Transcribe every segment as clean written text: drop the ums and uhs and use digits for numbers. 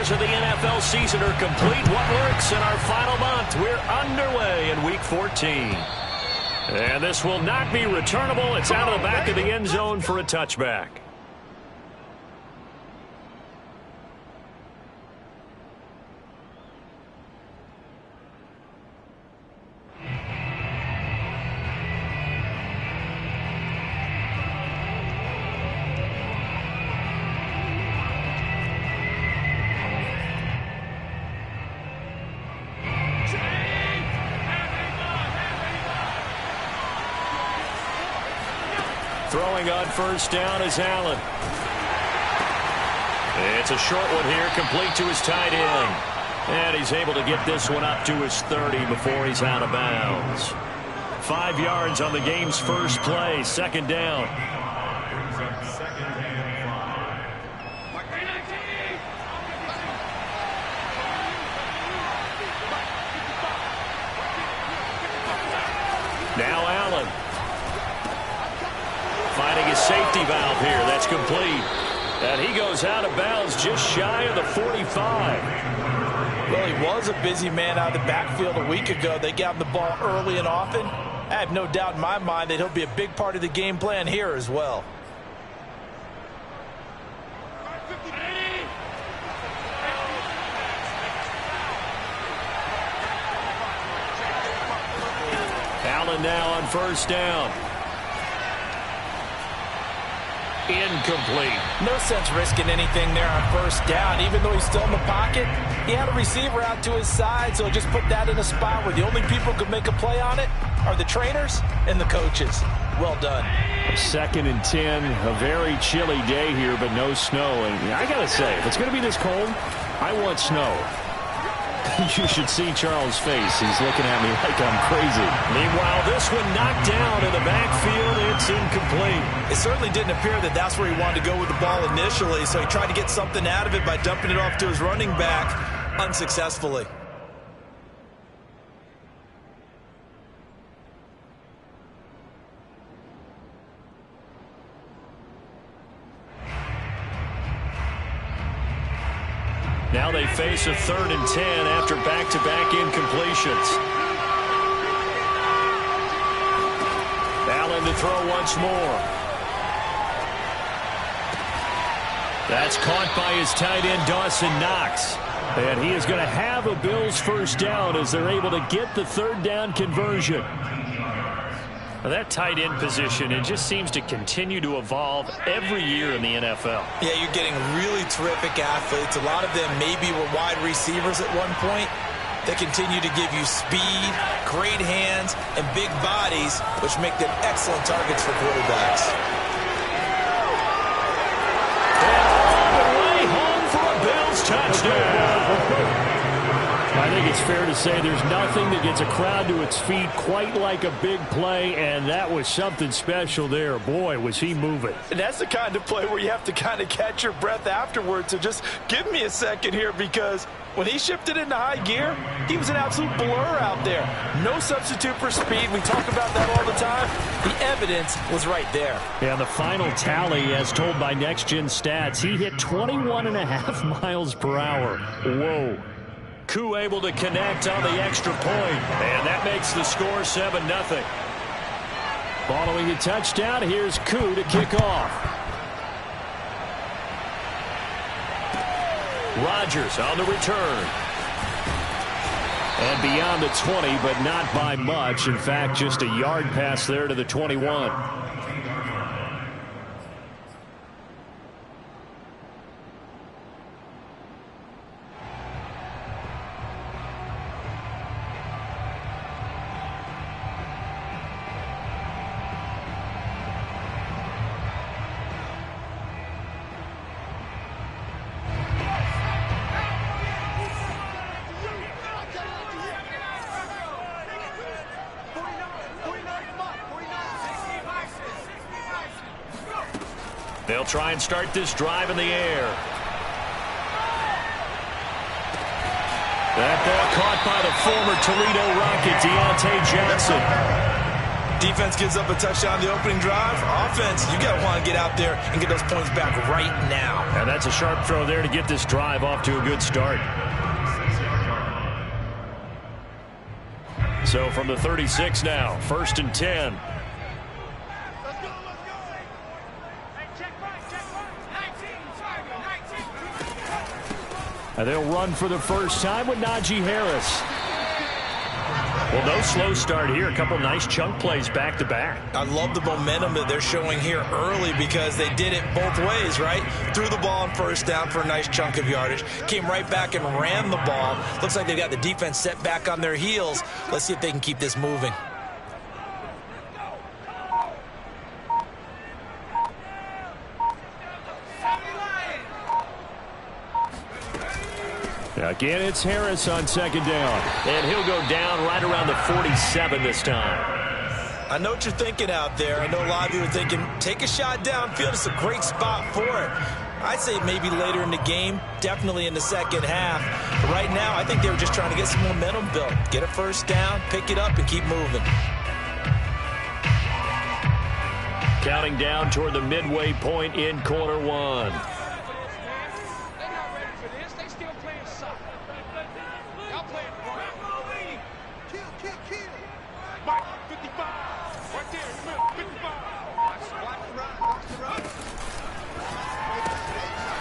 hours of the NFL season are complete. What works in our final month? We're underway in Week 14. And this will not be returnable. It's out of the back of the end zone for a touchback. Throwing on first down is Allen. It's a short one here, complete to his tight end. And he's able to get this one up to his 30 before he's out of bounds. 5 yards on the game's first play, second down. Now Allen. Finding his safety valve here. That's complete. And he goes out of bounds just shy of the 45. Well, he was a busy man out of the backfield a week ago. They got him the ball early and often. I have no doubt in my mind that he'll be a big part of the game plan here as well. Allen now on first down. Incomplete. No sense risking anything there on first down. Even though he's still in the pocket, he had a receiver out to his side, so just put that in a spot where the only people who could make a play on it are the trainers and the coaches. Well done. 2nd and 10. A very chilly day here, but no snow. And I got to say, if it's going to be this cold, I want snow. You should see Charles' face. He's looking at me like I'm crazy. Meanwhile, this one knocked down in the backfield. It's incomplete. It certainly didn't appear that that's where he wanted to go with the ball initially, so he tried to get something out of it by dumping it off to his running back unsuccessfully. Now they face a 3rd and 10 after back-to-back incompletions. Allen to throw once more. That's caught by his tight end, Dawson Knox. And he is going to have a Bills first down as they're able to get the 3rd down conversion. Well, that tight end position, it just seems to continue to evolve every year in the NFL. Yeah, you're getting really terrific athletes. A lot of them maybe were wide receivers at one point. They continue to give you speed, great hands, and big bodies, which make them excellent targets for quarterbacks. And all the way home for a Bills touchdown. I think it's fair to say there's nothing that gets a crowd to its feet quite like a big play, and that was something special there. Boy, was he moving. And that's the kind of play where you have to kind of catch your breath afterwards. So just give me a second here, because when he shifted into high gear, he was an absolute blur out there. No substitute for speed. We talk about that all the time. The evidence was right there. And the final tally, as told by Next Gen Stats, he hit 21.5 miles per hour. Whoa. Koo able to connect on the extra point, and that makes the score 7-0. Following the touchdown, here's Koo to kick off. Rodgers on the return. And beyond the 20, but not by much. In fact, just a yard pass there to the 21. They'll try and start this drive in the air. That ball caught by the former Toledo Rocket, Deontay Johnson. Defense gives up a touchdown the opening drive. Offense, you got to want to get out there and get those points back right now. And that's a sharp throw there to get this drive off to a good start. So from the 36 now, 1st and 10. And they'll run for the first time with Najee Harris. Well, no slow start here. A couple nice chunk plays back-to-back. I love the momentum that they're showing here early because they did it both ways, right? Threw the ball on first down for a nice chunk of yardage. Came right back and ran the ball. Looks like they've got the defense set back on their heels. Let's see if they can keep this moving. Again, it's Harris on 2nd down. And he'll go down right around the 47 this time. I know what you're thinking out there. I know a lot of you are thinking, take a shot downfield. It's a great spot for it. I'd say maybe later in the game, definitely in the second half. But right now, I think they were just trying to get some momentum built. Get a first down, pick it up, and keep moving. Counting down toward the midway point in quarter one.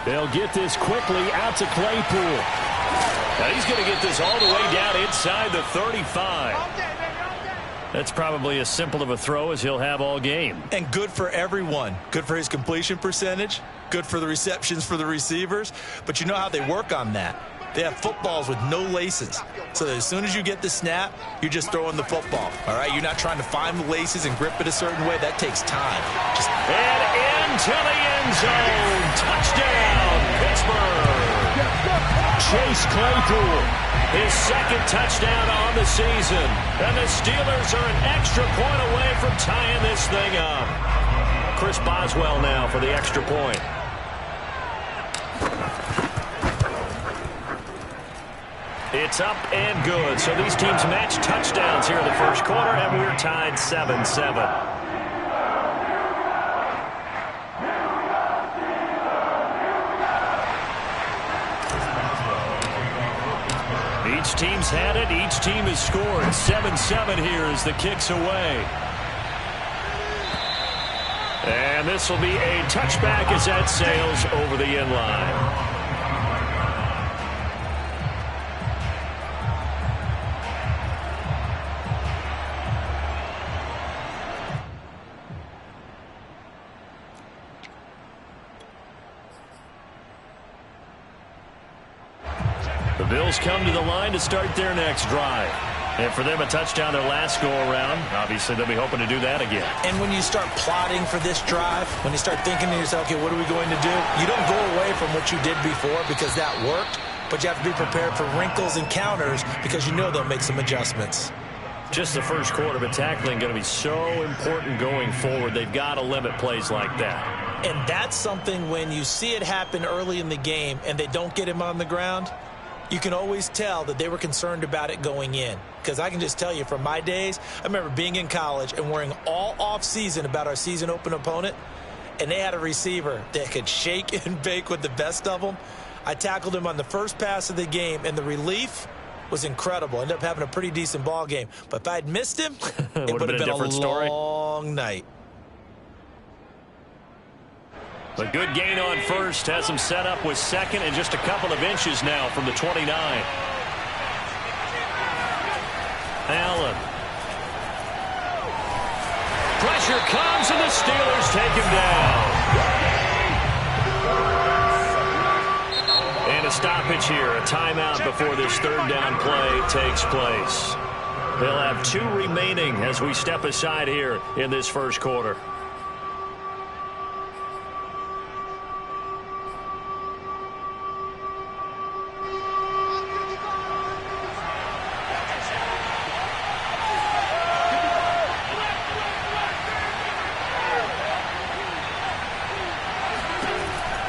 They'll get this quickly out to Claypool. Now he's going to get this all the way down inside the 35. That's probably as simple of a throw as he'll have all game. And good for everyone. Good for his completion percentage. Good for the receptions for the receivers. But you know how they work on that. They have footballs with no laces. So that as soon as you get the snap, you're just throwing the football. All right? You're not trying to find the laces and grip it a certain way. That takes time. And into the end zone. Touchdown, Pittsburgh. Chase Claypool, his 2nd touchdown on the season. And the Steelers are an extra point away from tying this thing up. Chris Boswell now for the extra point. It's up and good. So these teams match touchdowns here in the first quarter, and we're tied 7-7. Each team's had it. Each team has scored. 7-7 here as the kick's away. And this will be a touchback as that sails over the end line. The Bills come to the line to start their next drive. And for them, a touchdown their last go-around. Obviously, they'll be hoping to do that again. And when you start plotting for this drive, when you start thinking to yourself, okay, what are we going to do? You don't go away from what you did before because that worked, but you have to be prepared for wrinkles and counters because you know they'll make some adjustments. Just the first quarter, but tackling going to be so important going forward. They've got to limit plays like that. And that's something when you see it happen early in the game and they don't get him on the ground, you can always tell that they were concerned about it going in. Because I can just tell you from my days, I remember being in college and worrying all off-season about our season open opponent, and they had a receiver that could shake and bake with the best of them. I tackled him on the first pass of the game, and the relief was incredible. Ended up having a pretty decent ball game. But if I'd missed him, it would have been a long night. A good gain on first, has him set up with 2nd and just a couple of inches now from the 29. Allen. Pressure comes and the Steelers take him down. And a stoppage here, a timeout before this 3rd down play takes place. They'll have 2 remaining as we step aside here in this first quarter.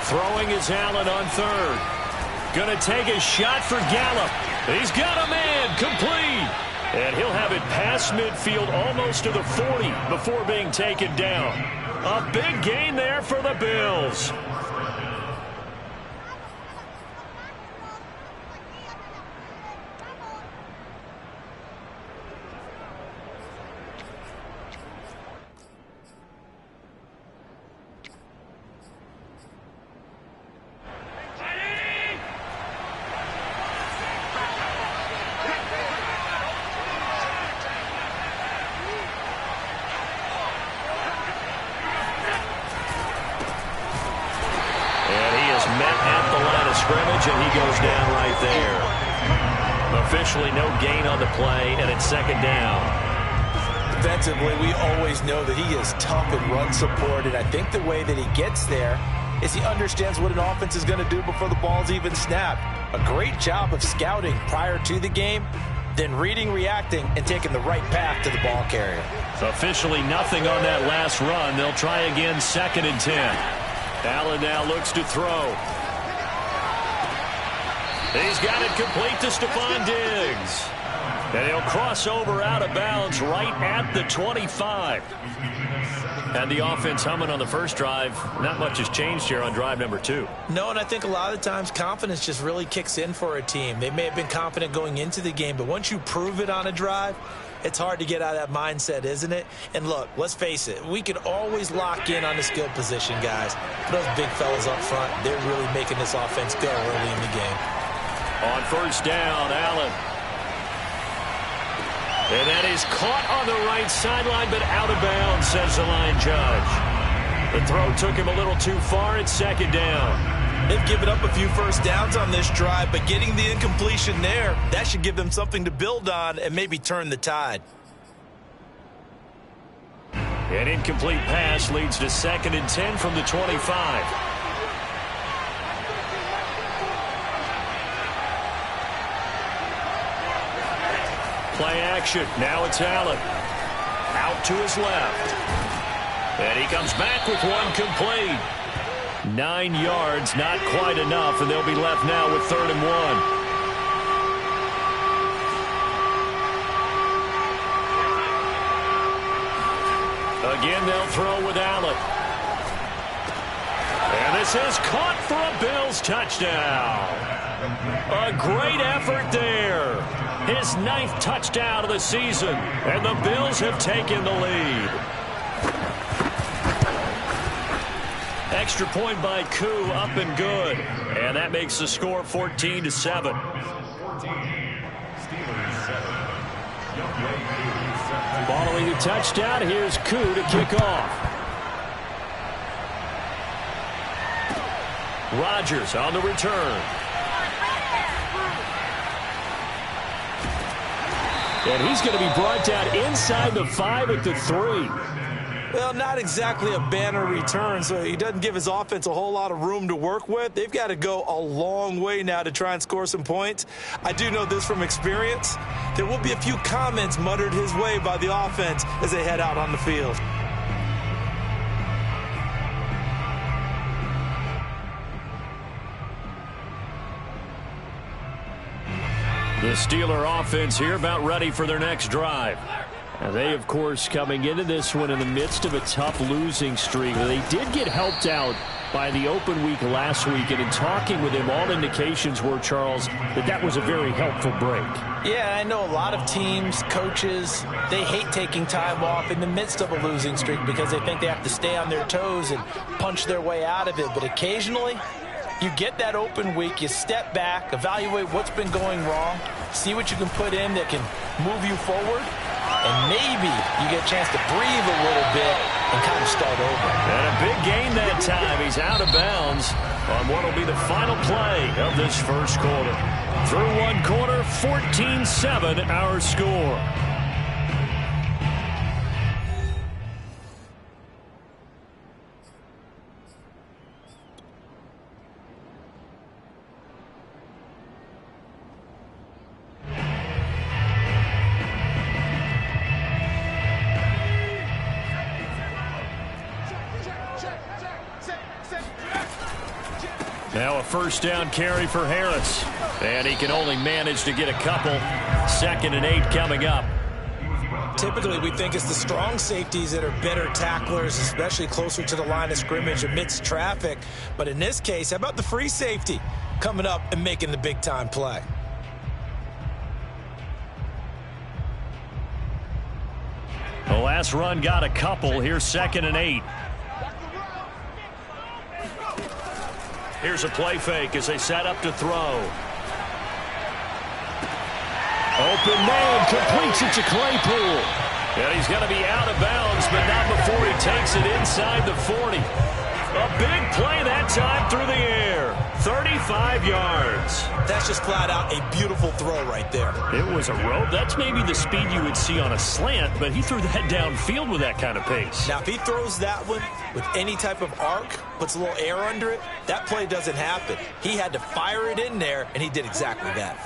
Throwing is Allen on 3rd. Going to take a shot for Gallup. He's got a man complete. And he'll have it past midfield almost to the 40 before being taken down. A big gain there for the Bills. And he goes down right there. Officially no gain on the play, and it's second down. Defensively, we always know that he is tough in run support, and I think the way that he gets there is he understands what an offense is going to do before the ball's even snapped. A great job of scouting prior to the game, then reading, reacting, and taking the right path to the ball carrier. Officially nothing on that last run. They'll try again, 2nd and 10. Allen now looks to throw. He's got it complete to Stephon Diggs. And he'll cross over out of bounds right at the 25. And the offense humming on the first drive. Not much has changed here on drive number 2. No, and I think a lot of times confidence just really kicks in for a team. They may have been confident going into the game, but once you prove it on a drive, it's hard to get out of that mindset, isn't it? And look, let's face it, we can always lock in on the skill position, guys. But those big fellas up front, they're really making this offense go early in the game. On first down, Allen. And that is caught on the right sideline, but out of bounds, says the line judge. The throw took him a little too far. It's second down. They've given up a few first downs on this drive, but getting the incompletion there, that should give them something to build on and maybe turn the tide. An incomplete pass leads to 2nd and 10 from the 25. Play action. Now it's Allen. Out to his left. And he comes back with one complete. 9 yards, not quite enough, and they'll be left now with 3rd and 1. Again, they'll throw with Allen. And this is caught for a Bills touchdown. A great effort there. His 9th touchdown of the season, and the Bills have taken the lead. Extra point by Koo, up and good. And that makes the score 14-7. Following the touchdown, here's Koo to kick off. Rodgers on the return. And he's going to be brought down inside the 5 at the 3. Well, not exactly a banner return, so he doesn't give his offense a whole lot of room to work with. They've got to go a long way now to try and score some points. I do know this from experience. There will be a few comments muttered his way by the offense as they head out on the field. The Steeler offense here about ready for their next drive. Now they, of course, coming into this one in the midst of a tough losing streak. They did get helped out by the open week last week, and in talking with him, all indications were, Charles, that was a very helpful break. Yeah, I know a lot of teams, coaches, they hate taking time off in the midst of a losing streak because they think they have to stay on their toes and punch their way out of it. But occasionally, you get that open week, you step back, evaluate what's been going wrong, see what you can put in that can move you forward, and maybe you get a chance to breathe a little bit and kind of start over. And a big gain that time. He's out of bounds on what will be the final play of this first quarter. Through one quarter, 14-7 our score. Now a first down carry for Harris. And he can only manage to get a couple. 2nd and 8 coming up. Typically, we think it's the strong safeties that are better tacklers, especially closer to the line of scrimmage amidst traffic. But in this case, how about the free safety coming up and making the big-time play? The last run got a couple. Here's 2nd and 8. Here's a play fake as they set up to throw. Open man, completes it to Claypool. And he's going to be out of bounds, but not before he takes it inside the 40. A big play that time through the air. 35 yards. That's just flat out a beautiful throw right there. It was a rope. That's maybe the speed you would see on a slant, but he threw that downfield with that kind of pace. Now, if he throws that one with any type of arc, puts a little air under it, that play doesn't happen. He had to fire it in there, and he did exactly that.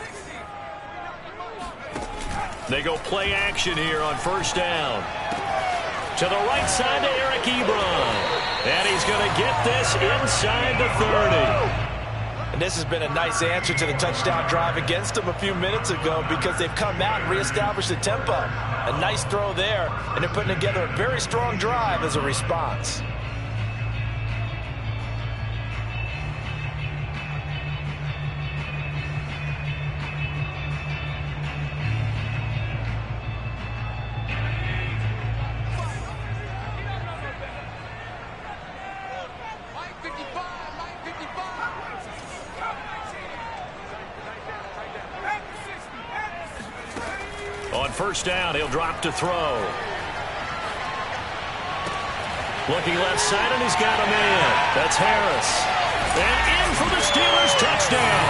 They go play action here on first down. To the right side to Eric Ebron. And he's going to get this inside the 30. And this has been a nice answer to the touchdown drive against them a few minutes ago because they've come out and reestablished the tempo. A nice throw there, and they're putting together a very strong drive as a response. On first down, he'll drop to throw. Looking left side, and he's got a man. That's Harris. And in for the Steelers touchdown.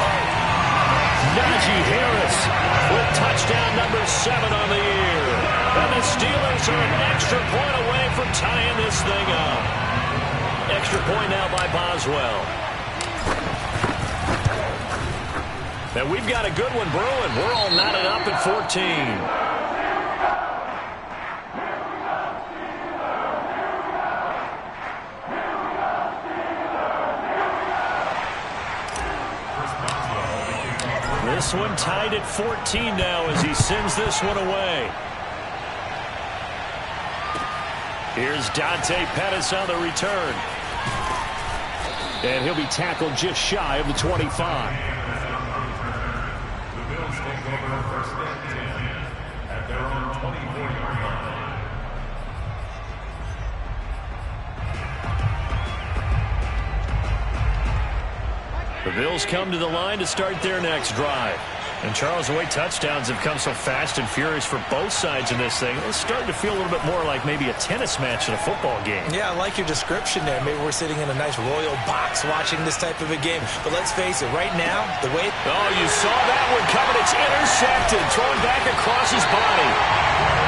Najee Harris with touchdown number 7 on the year. And the Steelers are an extra point away from tying this thing up. Extra point now by Boswell. And we've got a good one brewing. We're all knotted up at 14. This one tied at 14 now as he sends this one away. Here's Dante Pettis on the return. And he'll be tackled just shy of the 25. The Bills come to the line to start their next drive. And Charles, the way touchdowns have come so fast and furious for both sides in this thing, it's starting to feel a little bit more like maybe a tennis match in a football game. Yeah, I like your description there. Maybe we're sitting in a nice royal box watching this type of a game. But let's face it, right now, the way... Oh, you saw that one coming. It's intercepted, thrown back across his body.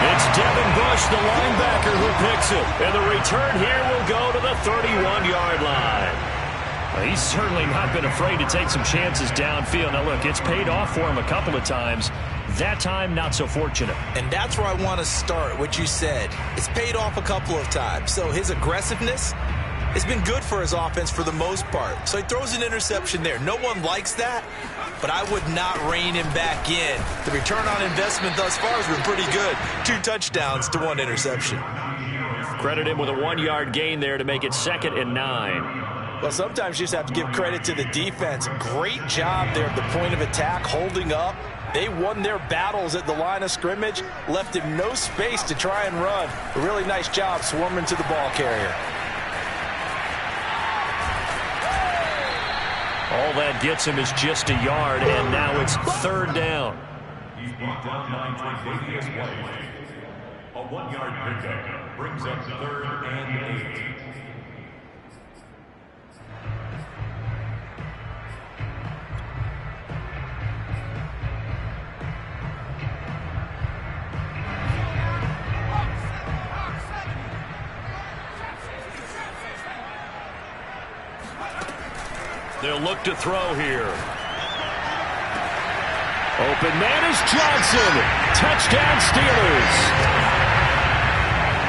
It's Devin Bush, the linebacker, who picks it. And the return here will go to the 31-yard line. Well, he's certainly not been afraid to take some chances downfield. Now, look, it's paid off for him a couple of times. That time, not so fortunate. And that's where I want to start, what you said. It's paid off a couple of times. So his aggressiveness has been good for his offense for the most part. So he throws an interception there. No one likes that, but I would not rein him back in. The return on investment thus far has been pretty good. 2 touchdowns to 1 interception. Credit him with a 1-yard gain there to make it 2nd and 9. Well, sometimes you just have to give credit to the defense. Great job there at the point of attack, holding up. They won their battles at the line of scrimmage, left him no space to try and run. A really nice job swarming to the ball carrier. All that gets him is just a yard, and now it's 3rd down. He's brought down 9 to Davius White. A 1-yard pickup brings up 3rd and 8. They'll look to throw here. Open man is Johnson. Touchdown Steelers.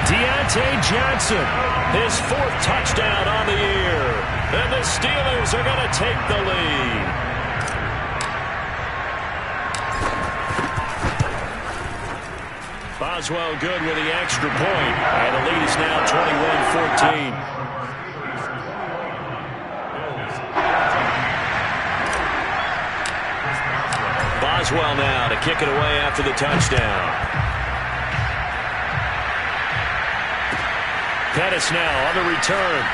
Deontay Johnson, his 4th touchdown on the year. And the Steelers are going to take the lead. Boswell good with the extra point. And the lead is now 21-14. Boswell now to kick it away after the touchdown. Pettis now on the return.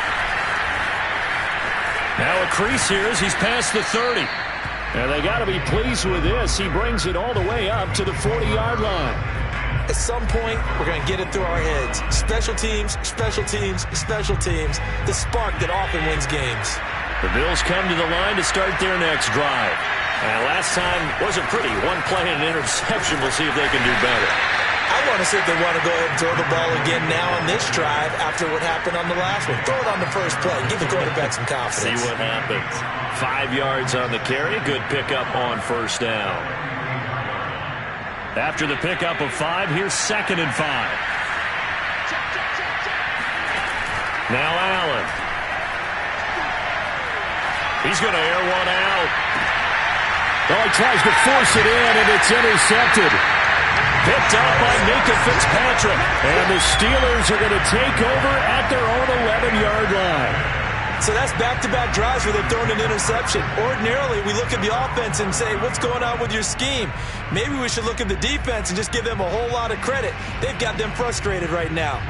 Now a crease here as he's past the 30. And they got to be pleased with this. He brings it all the way up to the 40-yard line. At some point, we're going to get it through our heads. Special teams, special teams, special teams. The spark that often wins games. The Bills come to the line to start their next drive. And last time wasn't pretty. One play and an interception. We'll see if they can do better. I want to see if they want to go ahead and throw the ball again now on this drive after what happened on the last one. Throw it on the first play. Give the quarterback some confidence. See what happens. 5 yards on the carry. Good pickup on first down. After the pickup of 5, here's 2nd and 5. Now Allen. He's going to air one out. Oh, he tries to force it in, and it's intercepted. Picked up by Minka Fitzpatrick. And the Steelers are going to take over at their own 11-yard line. So that's back-to-back drives where they've thrown an interception. Ordinarily, we look at the offense and say, what's going on with your scheme? Maybe we should look at the defense and just give them a whole lot of credit. They've got them frustrated right now.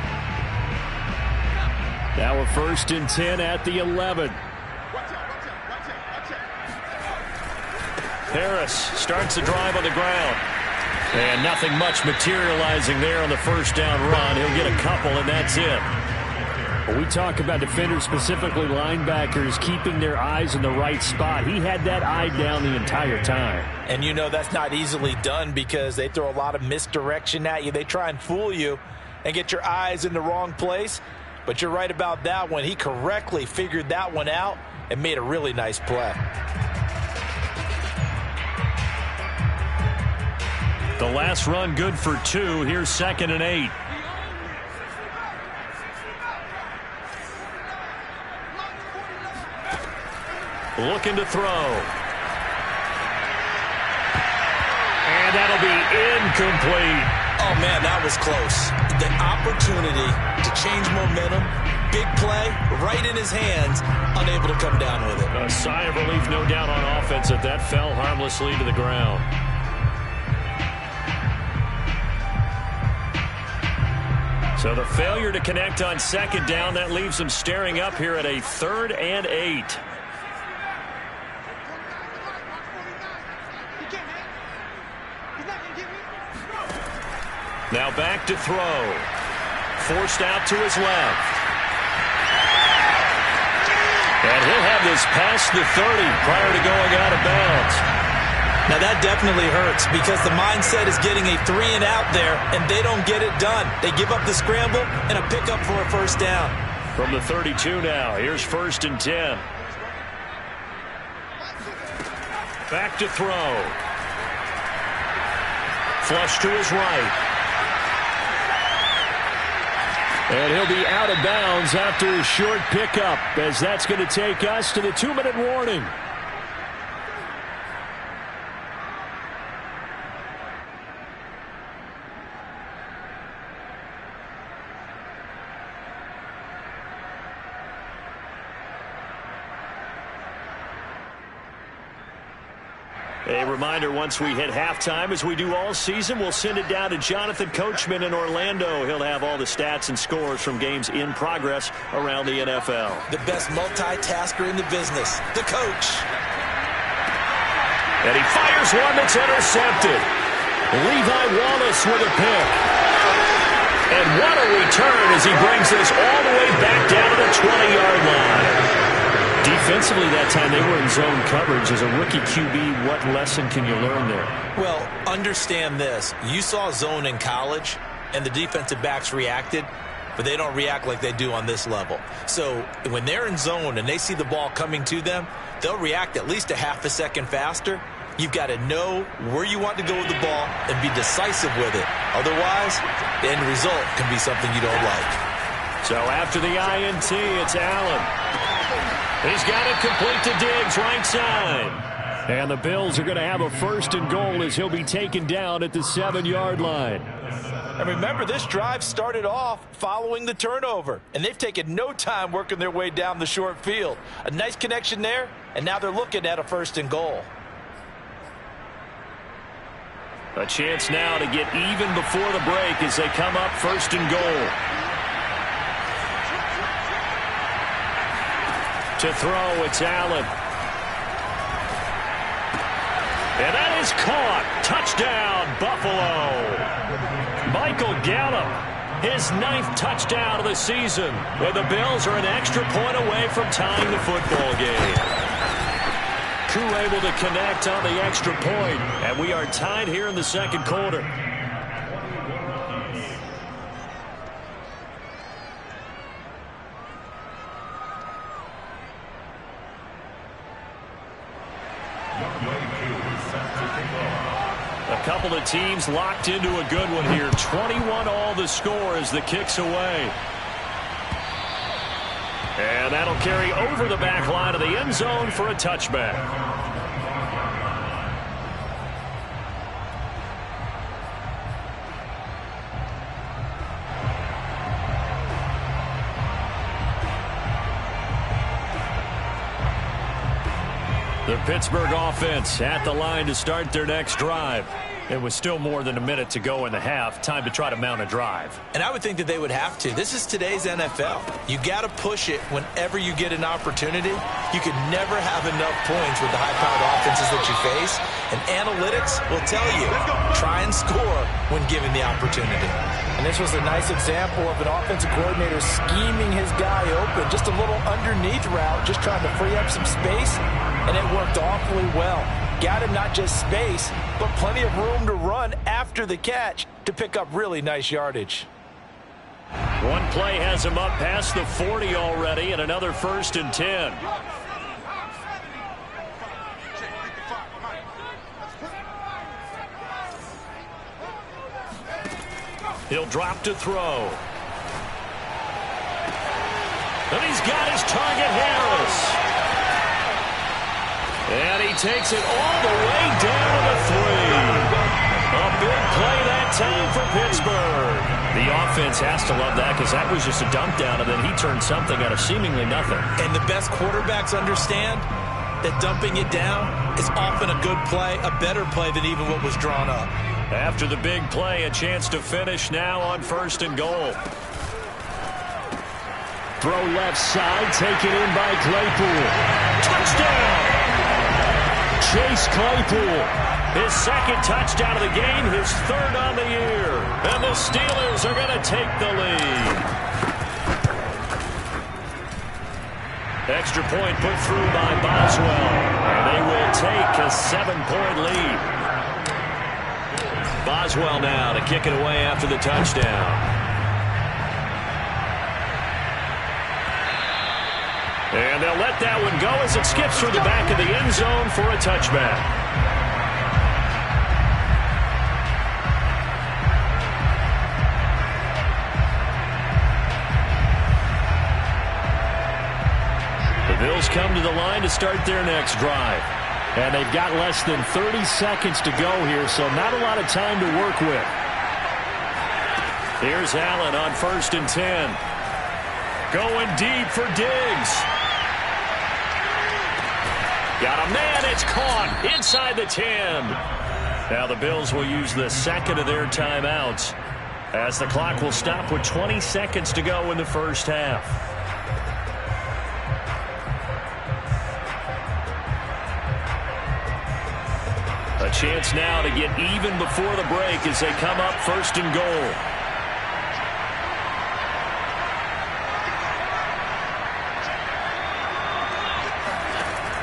Now a 1st and 10 at the 11. Harris starts the drive on the ground. And nothing much materializing there on the first down run. He'll get a couple, and that's it. When we talk about defenders, specifically linebackers, keeping their eyes in the right spot, he had that eye down the entire time. And you know that's not easily done because they throw a lot of misdirection at you. They try and fool you and get your eyes in the wrong place. But you're right about that one. He correctly figured that one out and made a really nice play. The last run good for 2. Here's 2nd and 8. Looking to throw. And that'll be incomplete. Oh, man, that was close. The opportunity to change momentum, big play, right in his hands, unable to come down with it. A sigh of relief, no doubt, on offense that fell harmlessly to the ground. So the failure to connect on 2nd down, that leaves them staring up here at a 3rd and 8. Now back to throw. Forced out to his left. And he'll have this past the 30 prior to going out of bounds. Now that definitely hurts because the mindset is getting a 3 and out there, and they don't get it done. They give up the scramble and a pickup for a first down. From the 32 now, here's 1st and 10. Back to throw. Flush to his right. And he'll be out of bounds after a short pickup, as that's going to take us to the 2-minute warning. A reminder, once we hit halftime, as we do all season, we'll send it down to Jonathan Coachman in Orlando. He'll have all the stats and scores from games in progress around the NFL. The best multitasker in the business, the coach. And he fires one that's intercepted. Levi Wallace with a pick. And what a return as he brings this all the way back down to the 20-yard line. Defensively that time they were in zone coverage. As a rookie QB, what lesson can you learn there? Well, understand this. You saw zone in college, and the defensive backs reacted, but they don't react like they do on this level. So when they're in zone and they see the ball coming to them, they'll react at least a half a second faster. You've got to know where you want to go with the ball and be decisive with it. Otherwise, the end result can be something you don't like. So after the INT, it's Allen. He's got it complete to Diggs, right side. And the Bills are going to have a 1st and goal as he'll be taken down at the 7-yard line. And remember, this drive started off following the turnover, and they've taken no time working their way down the short field. A nice connection there, and now they're looking at a 1st and goal. A chance now to get even before the break as they come up 1st and goal. To throw, it's Allen. And that is caught. Touchdown, Buffalo. Michael Gallup, his 9th touchdown of the season. And the Bills are an extra point away from tying the football game. Koo able to connect on the extra point, and we are tied here in the 2nd quarter. A couple of teams locked into a good one here. 21-all the score as the kick's away. And that'll carry over the back line of the end zone for a touchback. The Pittsburgh offense at the line to start their next drive. It was still more than a minute to go in the half. Time to try to mount a drive. And I would think that they would have to. This is today's NFL. You got to push it whenever you get an opportunity. You can never have enough points with the high-powered offenses that you face. And analytics will tell you, try and score when given the opportunity. And this was a nice example of an offensive coordinator scheming his guy open. Just a little underneath route, just trying to free up some space. And it worked awfully well. Got him not just space, but plenty of room to run after the catch to pick up really nice yardage. One play has him up past the 40 already, and another 1st and 10. He'll drop to throw. And he's got his target, Harris. And he takes it all the way down to the 3. A big play that time for Pittsburgh. The offense has to love that because that was just a dump down, and then he turned something out of seemingly nothing. And the best quarterbacks understand that dumping it down is often a good play, a better play than even what was drawn up. After the big play, a chance to finish now on 1st and goal. Throw left side, taken in by Claypool. Touchdown! Chase Claypool, his 2nd touchdown of the game, his 3rd on the year. And the Steelers are going to take the lead. Extra point put through by Boswell. And they will take a 7-point lead. Boswell now to kick it away after the touchdown. And they'll let that one go as it skips through the back of the end zone for a touchback. The Bills come to the line to start their next drive. And they've got less than 30 seconds to go here, so not a lot of time to work with. Here's Allen on 1st and 10. Going deep for Diggs. Got a man, it's caught inside the 10. Now the Bills will use the 2nd of their timeouts as the clock will stop with 20 seconds to go in the 1st half. A chance now to get even before the break as they come up 1st and goal.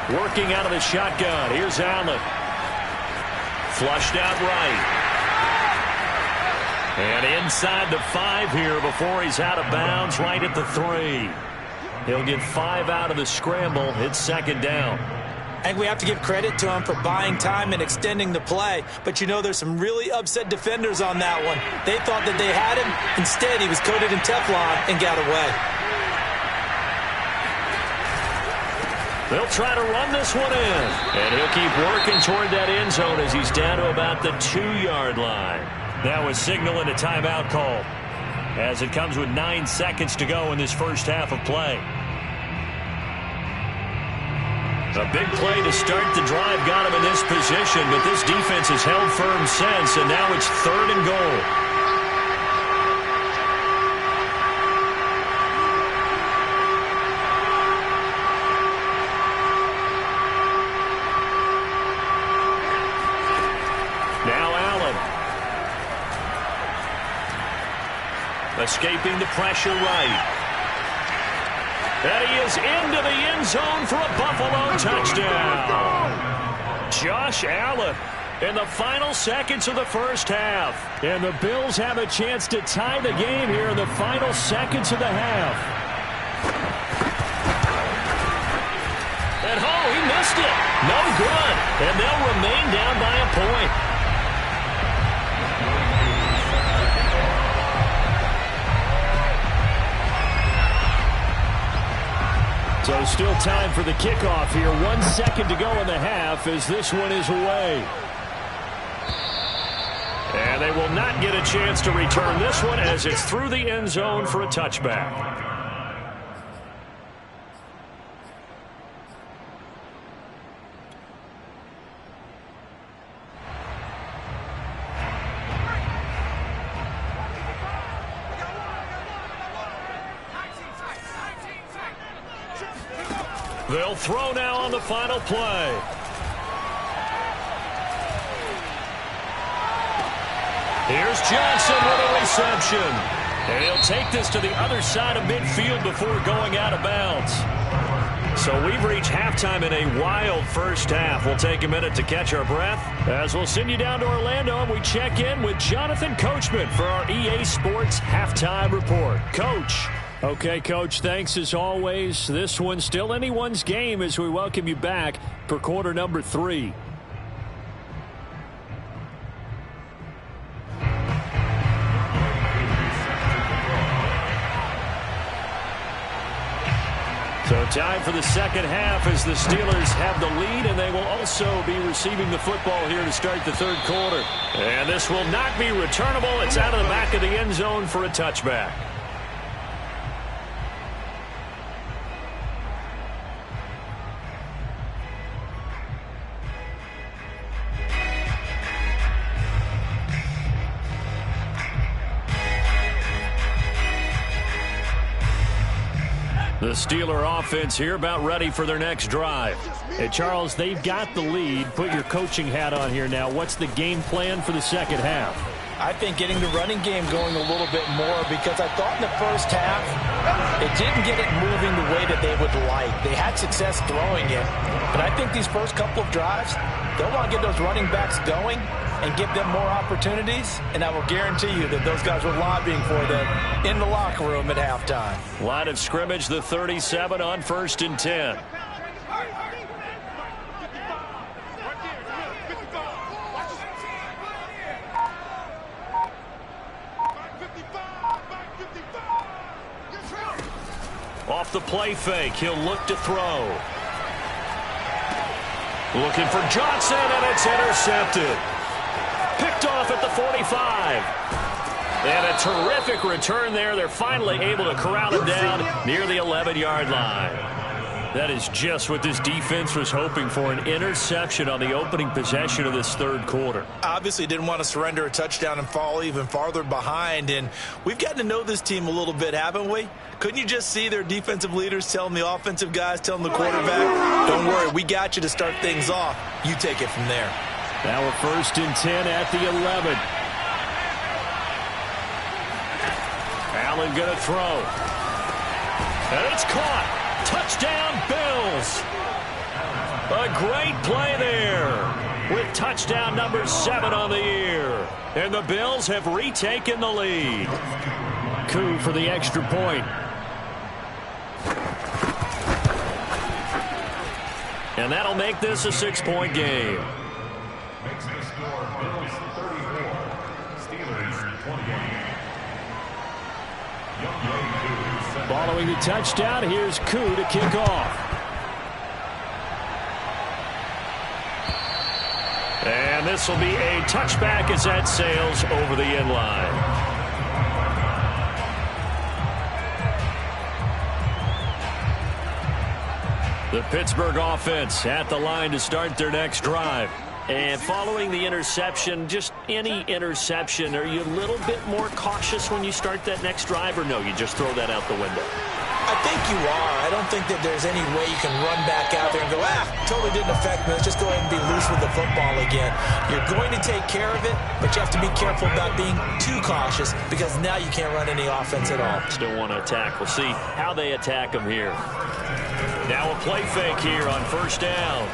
Working out of the shotgun. Here's Allen. Flushed out right. And inside the 5 here before he's out of bounds right at the 3. He'll get 5 out of the scramble. It's 2nd down. I think we have to give credit to him for buying time and extending the play. But, you know, there's some really upset defenders on that one. They thought that they had him. Instead, he was coated in Teflon and got away. They'll try to run this one in. And he'll keep working toward that end zone as he's down to about the 2-yard line. That was signaling a timeout call, as it comes with 9 seconds to go in this first half of play. A big play to start the drive got him in this position, but this defense has held firm since, and now it's 3rd and goal. Now Allen. Escaping the pressure right. And he is into the end zone for a Buffalo touchdown. Josh Allen in the final seconds of the first half. And the Bills have a chance to tie the game here in the final seconds of the half. And he missed it. No good. And they'll remain down by a point. So still time for the kickoff here. 1 second to go in the half as this one is away. And they will not get a chance to return this one as it's through the end zone for a touchback. They'll throw now on the final play. Here's Johnson with a reception. And he'll take this to the other side of midfield before going out of bounds. So we've reached halftime in a wild first half. We'll take a minute to catch our breath as we'll send you down to Orlando and we check in with Jonathan Coachman for our EA Sports Halftime Report. Coach. Okay, Coach, thanks as always. This one's still anyone's game as we welcome you back for quarter number 3. So time for the second half as the Steelers have the lead, and they will also be receiving the football here to start the third quarter. And this will not be returnable. It's out of the back of the end zone for a touchback. The Steeler offense here about ready for their next drive. Hey, Charles, they've got the lead. Put your coaching hat on here now. What's the game plan for the second half? I think getting the running game going a little bit more because I thought in the first half it didn't get it moving the way that they would like. They had success throwing it, but I think these first couple of drives, they'll want to get those running backs going and give them more opportunities, and I will guarantee you that those guys were lobbying for them in the locker room at halftime. Line of scrimmage, the 37 on 1st and 10. Off the play fake, he'll look to throw. Looking for Johnson, and it's intercepted. Picked off at the 45. And a terrific return there. They're finally able to corral him down near the 11-yard line. That is just what this defense was hoping for, an interception on the opening possession of this third quarter. Obviously didn't want to surrender a touchdown and fall even farther behind, and we've gotten to know this team a little bit, haven't we? Couldn't you just see their defensive leaders telling the offensive guys, telling the quarterback, don't worry, we got you to start things off. You take it from there. Now a 1st and 10 at the 11. Allen going to throw. And it's caught. Touchdown, Bills. A great play there with touchdown number 7 on the year. And the Bills have retaken the lead. Coup for the extra point. And that'll make this a 6-point game. Makes the score Bills 34, Steelers 21. Following the touchdown, here's Koo to kick off. And this will be a touchback as that sails over the end line. The Pittsburgh offense at the line to start their next drive. And following the interception, just any interception, are you a little bit more cautious when you start that next drive, or no, you just throw that out the window? I think you are. I don't think that there's any way you can run back out there and go, totally didn't affect me. Let's just go ahead and be loose with the football again. You're going to take care of it, but you have to be careful about being too cautious because now you can't run any offense at all. Still want to attack. We'll see how they attack them here. Now a play fake here on first down.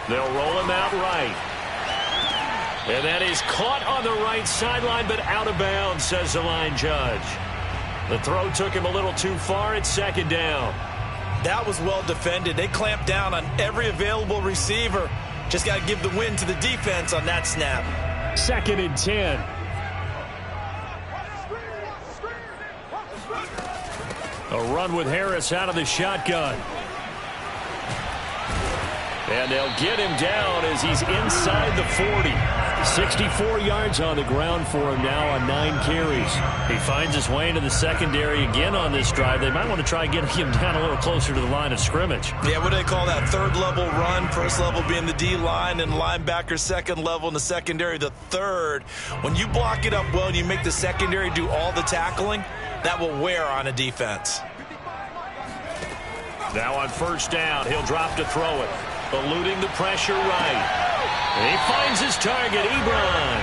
They'll roll him out right. And that is caught on the right sideline, but out of bounds, says the line judge. The throw took him a little too far. It's second down. That was well defended. They clamped down on every available receiver. Just got to give the win to the defense on that snap. 2nd and 10. A run with Harris out of the shotgun. And they'll get him down as he's inside the 40. 64 yards on the ground for him now on 9 carries. He finds his way into the secondary again on this drive. They might want to try getting him down a little closer to the line of scrimmage. Yeah, what do they call that? Third level run, first level being the D-line, and linebacker second level in the secondary, the third. When you block it up well and you make the secondary do all the tackling, that will wear on a defense. Now on first down, he'll drop to throw it. Eluding the pressure right. And he finds his target, Ebron.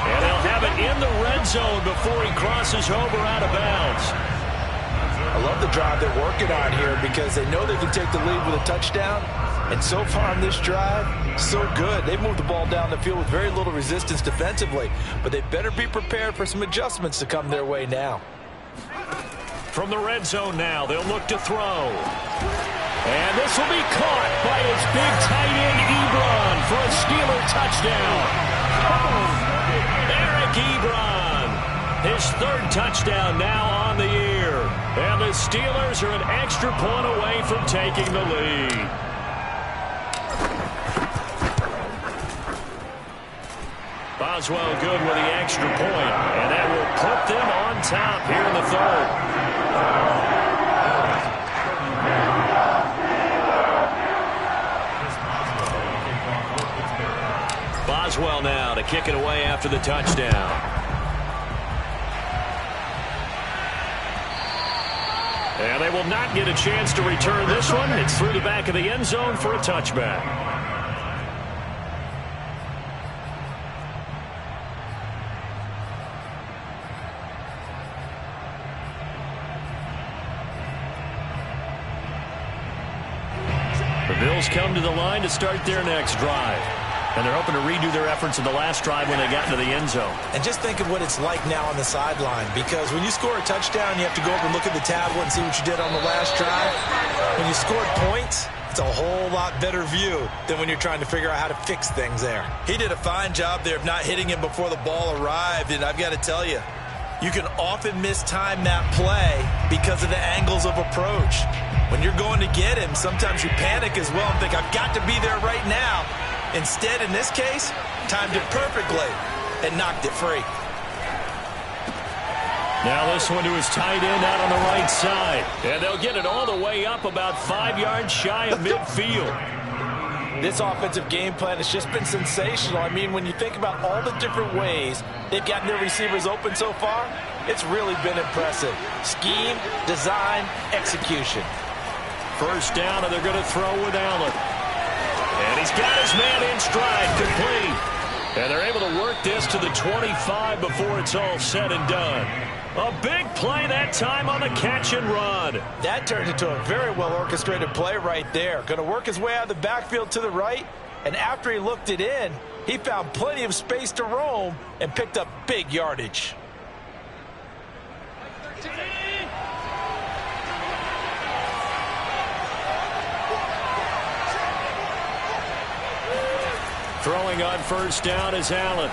And they'll have it in the red zone before he crosses over out of bounds. I love the drive they're working on here because they know they can take the lead with a touchdown. And so far on this drive, so good. They've moved the ball down the field with very little resistance defensively. But they better be prepared for some adjustments to come their way now. From the red zone now, they'll look to throw. And this will be caught by his big tight end, Ebron, for a Steeler touchdown. Eric Ebron, his 3rd touchdown now on the year. And the Steelers are an extra point away from taking the lead. Boswell good with the extra point, and that will put them on top here in the 3rd. Boswell now to kick it away after the touchdown. And they will not get a chance to return this one. It's through the back of the end zone for a touchback. The Bills come to the line to start their next drive. And they're hoping to redo their efforts in the last drive when they got into the end zone. And just think of what it's like now on the sideline, because when you score a touchdown, you have to go over and look at the tablet and see what you did on the last drive. When you scored points, it's a whole lot better view than when you're trying to figure out how to fix things there. He did a fine job there of not hitting him before the ball arrived, and I've got to tell you, you can often mistime that play because of the angles of approach. When you're going to get him, sometimes you panic as well and think, I've got to be there right now. Instead, in this case, timed it perfectly and knocked it free. Now this one to his tight end out on the right side. And they'll get it all the way up about 5 yards shy of midfield. This offensive game plan has just been sensational. I mean, when you think about all the different ways they've gotten their receivers open so far, it's really been impressive. Scheme, design, execution. First down, and they're going to throw with Allen. And he's got his man in stride, complete. And they're able to work this to the 25 before it's all said and done. A big play that time on the catch and run. That turned into a very well-orchestrated play right there. Going to work his way out of the backfield to the right. And after he looked it in, he found plenty of space to roam and picked up big yardage. Throwing on first down is Allen.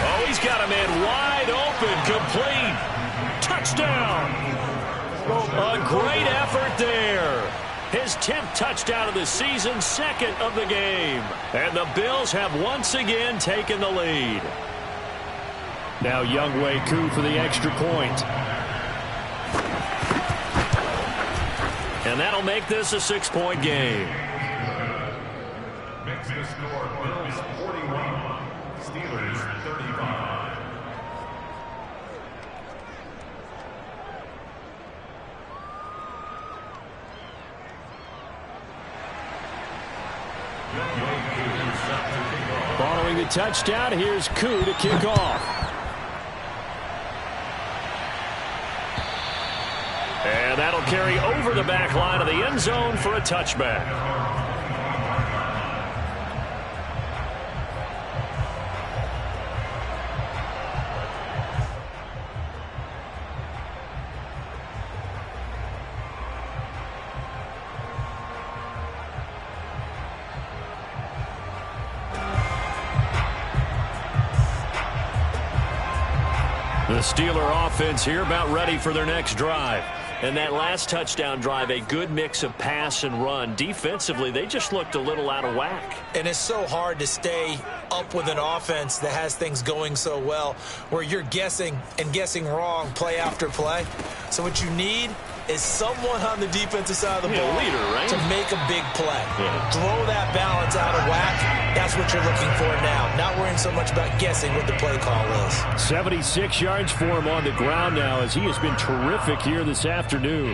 Oh, he's got a man wide open, complete. Touchdown. A great effort there. His 10th touchdown of the season, second of the game. And the Bills have once again taken the lead. Now Younghoe Koo for the extra point. And that'll make this a 6-point game. Makes the score Bills 41, Steelers 35. Following the touchdown, here's Koo to kick off. And that'll carry over the back line of the end zone for a touchback. The Steeler offense here about ready for their next drive. And that last touchdown drive, a good mix of pass and run. Defensively, they just looked a little out of whack. And it's so hard to stay up with an offense that has things going so well, where you're guessing and guessing wrong play after play. So what you need is someone on the defensive side of the ball leader, right? to make a big play. Yeah. Throw that balance out of whack. That's what you're looking for now. Not worrying so much about guessing what the play call is. 76 yards for him on the ground now, as he has been terrific here this afternoon.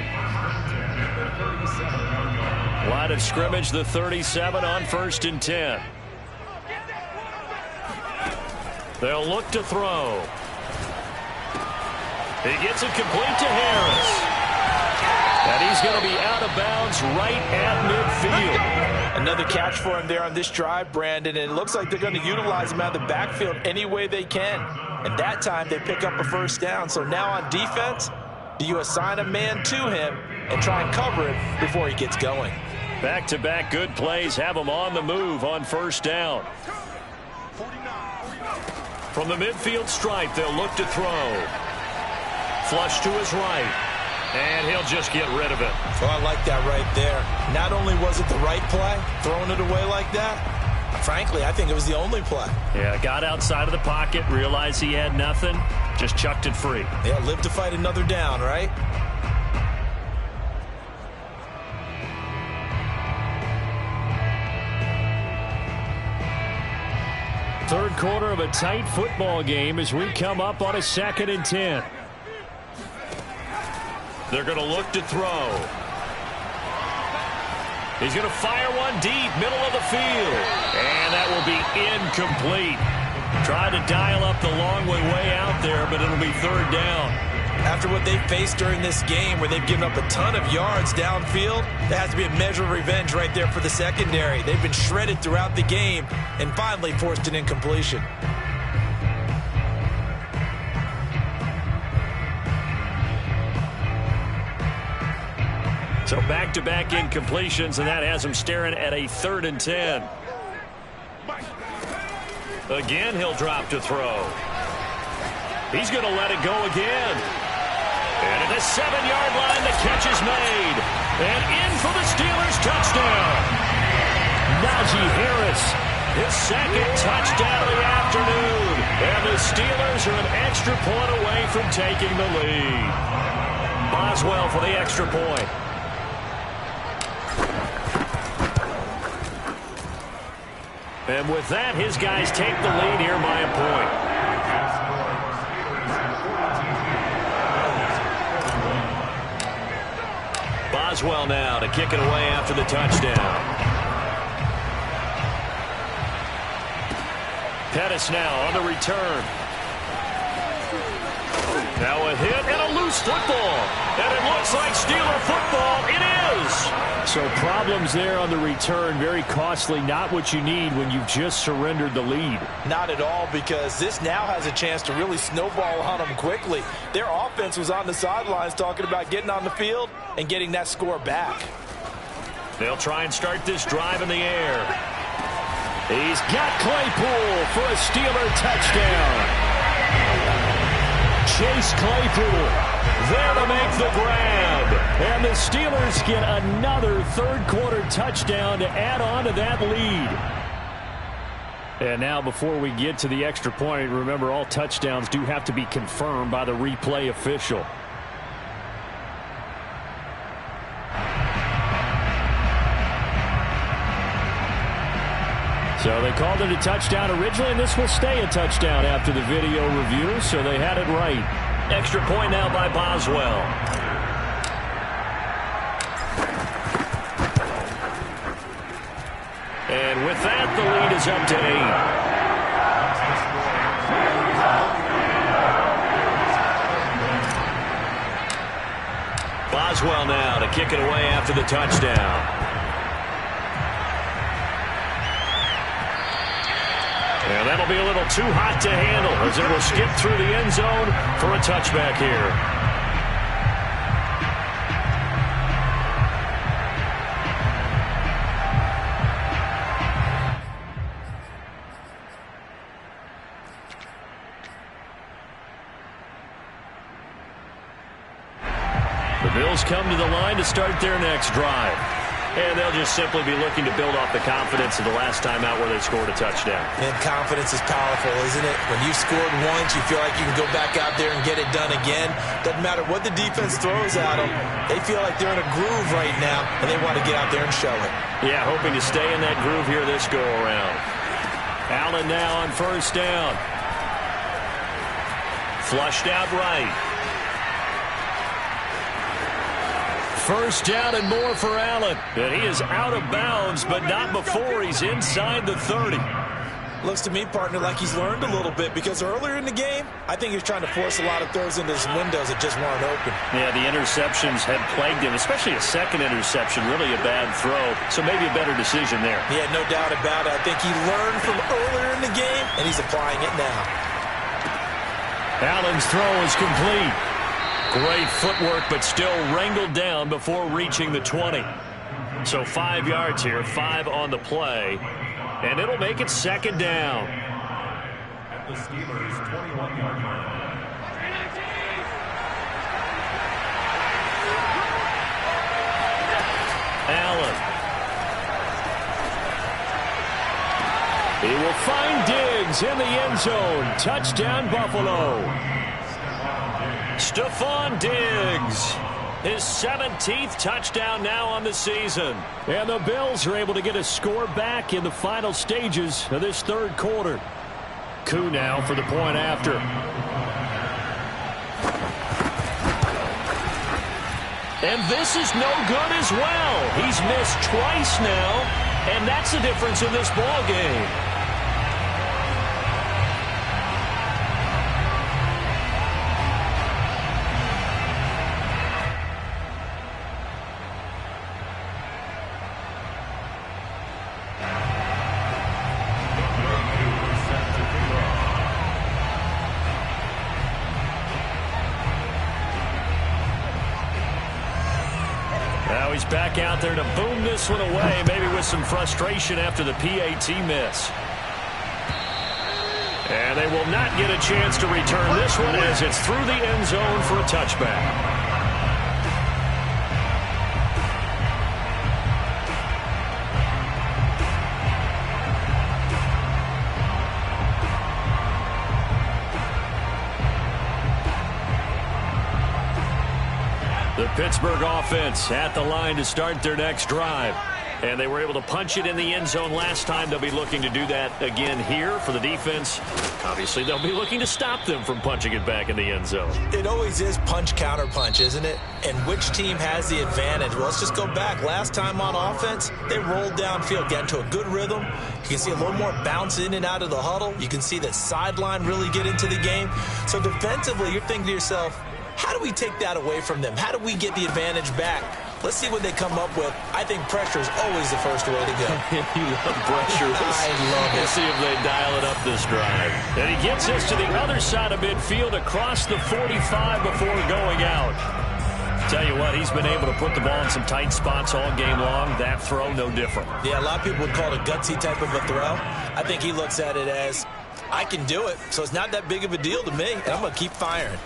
Line of scrimmage, the 37 on 1st and 10. They'll look to throw. He gets it complete to Harris. And he's going to be out of bounds right at midfield. Another catch for him there on this drive, Brandon. And it looks like they're going to utilize him out of the backfield any way they can. And that time they pick up a first down. So now on defense, do you assign a man to him and try and cover it before he gets going? Back-to-back good plays have him on the move on first down. From the midfield stripe, they'll look to throw. Flush to his right. And he'll just get rid of it. Oh, I like that right there. Not only was it the right play, throwing it away like that, frankly, I think it was the only play. Yeah, got outside of the pocket, realized he had nothing, just chucked it free. Yeah, live to fight another down, right? Third quarter of a tight football game as we come up on a 2nd and 10. They're going to look to throw. He's going to fire one deep, middle of the field. And that will be incomplete. Tried to dial up the long way out there, but it'll be 3rd down. After what they've faced during this game, where they've given up a ton of yards downfield, there has to be a measure of revenge right there for the secondary. They've been shredded throughout the game and finally forced an incompletion. So back-to-back incompletions, and that has him staring at a 3rd and 10. Again, he'll drop to throw. He's going to let it go again. And at the 7-yard line, the catch is made. And in for the Steelers' touchdown. Najee Harris, his 2nd touchdown of the afternoon. And the Steelers are an extra point away from taking the lead. Boswell for the extra point. And with that, his guys take the lead here by a point. Boswell now to kick it away after the touchdown. Pettis now on the return. Now a hit and a loose football. And it looks like Steeler football. It is. So problems there on the return. Very costly. Not what you need when you've just surrendered the lead. Not at all, because this now has a chance to really snowball on them quickly. Their offense was on the sidelines talking about getting on the field and getting that score back. They'll try and start this drive in the air. He's got Claypool for a Steeler touchdown. Chase Claypool there to make the grab. And the Steelers get another third-quarter touchdown to add on to that lead. And now before we get to the extra point, remember all touchdowns do have to be confirmed by the replay official. So they called it a touchdown originally, and this will stay a touchdown after the video review, so they had it right. Extra point now by Boswell. And with that, the lead is up to 8. Boswell now to kick it away after the touchdown. And that'll be a little too hot to handle as it will skip through the end zone for a touchback here. The Bills come to the line to start their next drive. And they'll just simply be looking to build off the confidence of the last time out where they scored a touchdown. And confidence is powerful, isn't it? When you scored once, you feel like you can go back out there and get it done again. Doesn't matter what the defense throws at them. They feel like they're in a groove right now, and they want to get out there and show it. Yeah, hoping to stay in that groove here this go-around. Allen now on first down. Flushed out right. First down and more for Allen. And he is out of bounds, but not before he's inside the 30. Looks to me, partner, like he's learned a little bit, because earlier in the game, I think he was trying to force a lot of throws into his windows that just weren't open. Yeah, the interceptions had plagued him, especially a second interception, really a bad throw. So maybe a better decision there. Yeah, no doubt about it. I think he learned from earlier in the game, and he's applying it now. Allen's throw is complete. Great footwork, but still wrangled down before reaching the 20. So 5 yards here, 5 on the play, and it'll make it second down. At the Steelers' 21-yard line. Allen. He will find Diggs in the end zone. Touchdown, Buffalo. Stephon Diggs, his 17th touchdown now on the season. And the Bills are able to get a score back in the final stages of this third quarter. Koo now for the point after. And this is no good as well. He's missed twice now, and that's the difference in this ball game. He's back out there to boom this one away, maybe with some frustration after the PAT miss. And they will not get a chance to return this one as it's through the end zone for a touchback. The Pittsburgh offense at the line to start their next drive. And they were able to punch it in the end zone last time. They'll be looking to do that again here for the defense. Obviously, they'll be looking to stop them from punching it back in the end zone. It always is punch, counter punch, isn't it? And which team has the advantage? Well, let's just go back. Last time on offense, they rolled downfield, got into a good rhythm. You can see a little more bounce in and out of the huddle. You can see that sideline really get into the game. So defensively, you're thinking to yourself, how do we take that away from them? How do we get the advantage back? Let's see what they come up with. I think pressure is always the first way to go. You love pressure. I love it. Let's see if they dial it up this drive. And he gets us to the other side of midfield across the 45 before going out. Tell you what, he's been able to put the ball in some tight spots all game long. That throw, no different. Yeah, a lot of people would call it a gutsy type of a throw. I think he looks at it as, I can do it, so it's not that big of a deal to me, and I'm going to keep firing.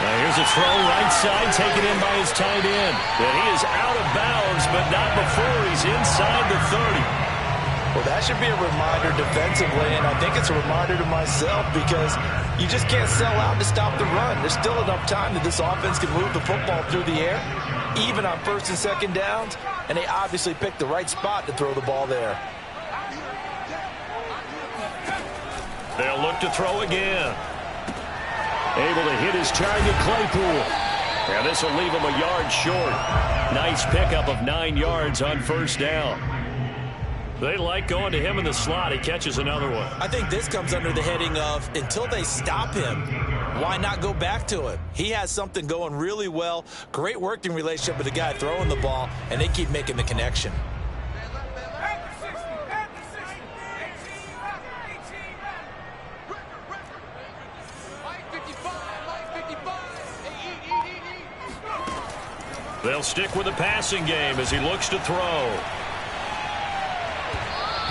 Here's a throw right side, taken in by his tight end. And he is out of bounds, but not before he's inside the 30. Well, that should be a reminder defensively, and I think it's a reminder to myself because you just can't sell out to stop the run. There's still enough time that this offense can move the football through the air, even on first and second downs, and they obviously picked the right spot to throw the ball there. They'll look to throw again. Able to hit his target, Claypool. And this will leave him a yard short. Nice pickup of 9 yards on first down. They like going to him in the slot. He catches another one. I think this comes under the heading of until they stop him, why not go back to him? He has something going really well. Great working relationship with the guy throwing the ball, and they keep making the connection. They'll stick with the passing game as he looks to throw.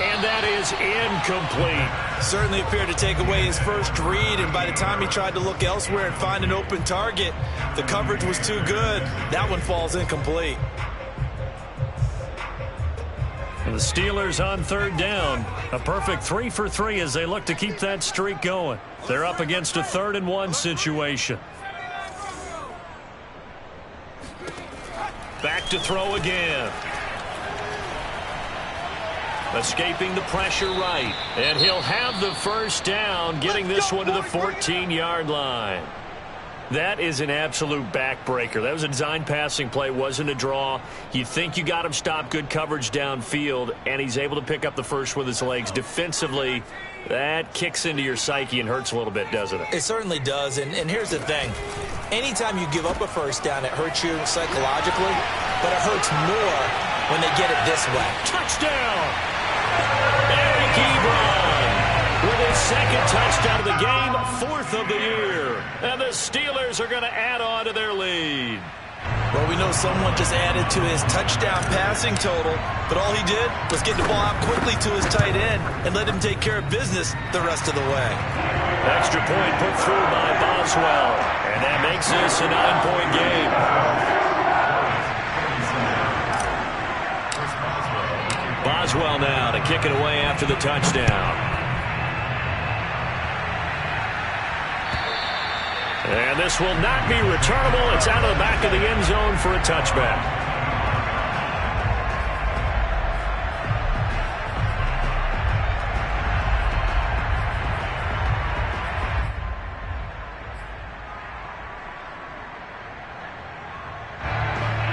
And that is incomplete. Certainly appeared to take away his first read, and by the time he tried to look elsewhere and find an open target, the coverage was too good. That one falls incomplete. And the Steelers on third down. A perfect 3 for 3 as they look to keep that streak going. They're up against a 3rd and 1 situation. Back to throw again. Escaping the pressure right. And he'll have the first down, getting this one to the 14-yard line. That is an absolute backbreaker. That was a design passing play, wasn't a draw. You think you got him stopped, good coverage downfield, and he's able to pick up the first with his legs. Defensively, that kicks into your psyche and hurts a little bit, doesn't it? It certainly does, and here's the thing. Anytime you give up a first down, it hurts you psychologically, but it hurts more when they get it this way. Touchdown! Eric Ebron with his second touchdown of the game, 4th of the year. And the Steelers are going to add on to their lead. Well, we know someone just added to his touchdown passing total, but all he did was get the ball out quickly to his tight end and let him take care of business the rest of the way. Extra point put through by Boswell, and that makes this a 9-point game. Boswell now to kick it away after the touchdown. And this will not be returnable. It's out of the back of the end zone for a touchback.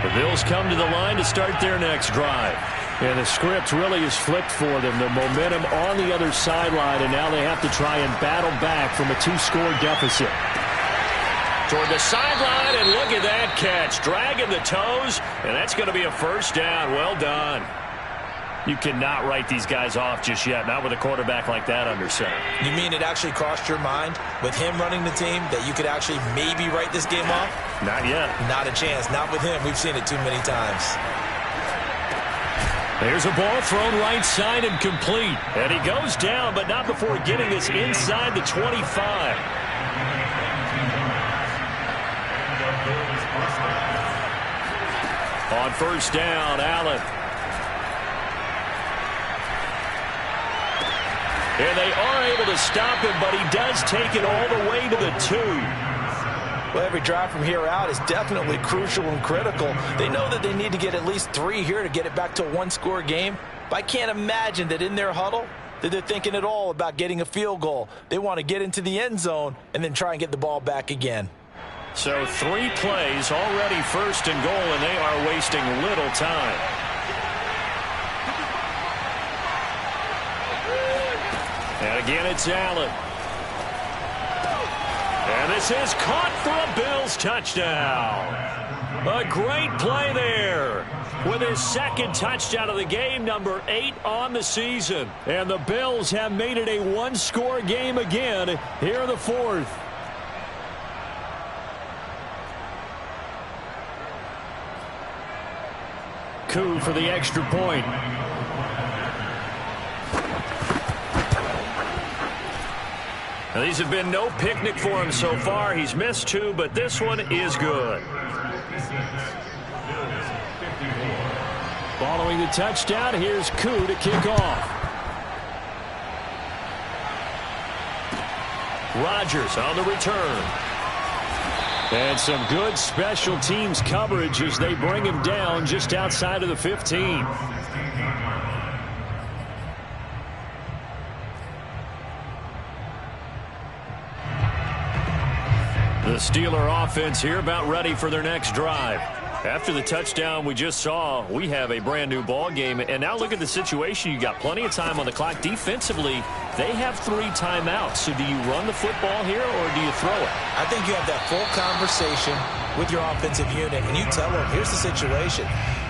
The Bills come to the line to start their next drive. And the script really is flipped for them. The momentum on the other sideline, and now they have to try and battle back from a 2-score deficit. Toward the sideline, and look at that catch. Dragging the toes, and that's going to be a first down. Well done. You cannot write these guys off just yet, not with a quarterback like that under center. You mean it actually crossed your mind with him running the team that you could actually maybe write this game off? Not yet. Not a chance. Not with him. We've seen it too many times. There's a ball thrown right side and complete. And he goes down, but not before getting this inside the 25. On first down, Allen. And they are able to stop him, but he does take it all the way to the 2. Well, every drive from here out is definitely crucial and critical. They know that they need to get at least 3 here to get it back to a 1-score game. But I can't imagine that in their huddle that they're thinking at all about getting a field goal. They want to get into the end zone and then try and get the ball back again. So 3 plays, already first and goal, and they are wasting little time. And again, it's Allen. And this is caught for a Bills touchdown. A great play there with his second touchdown of the game, number 8 on the season. And the Bills have made it a 1-score game again here in the 4th. Coup for the extra point. Now, these have been no picnic for him so far. He's missed 2, but this one is good. Following the touchdown, here's Koo to kick off. Rodgers on the return. And some good special teams coverage as they bring him down just outside of the 15. The Steeler offense here about ready for their next drive. After the touchdown we just saw, we have a brand new ball game. And now look at the situation. You got plenty of time on the clock. Defensively, they have 3 timeouts. So do you run the football here or do you throw it? I think you have that full conversation with your offensive unit, and you tell them, here's the situation.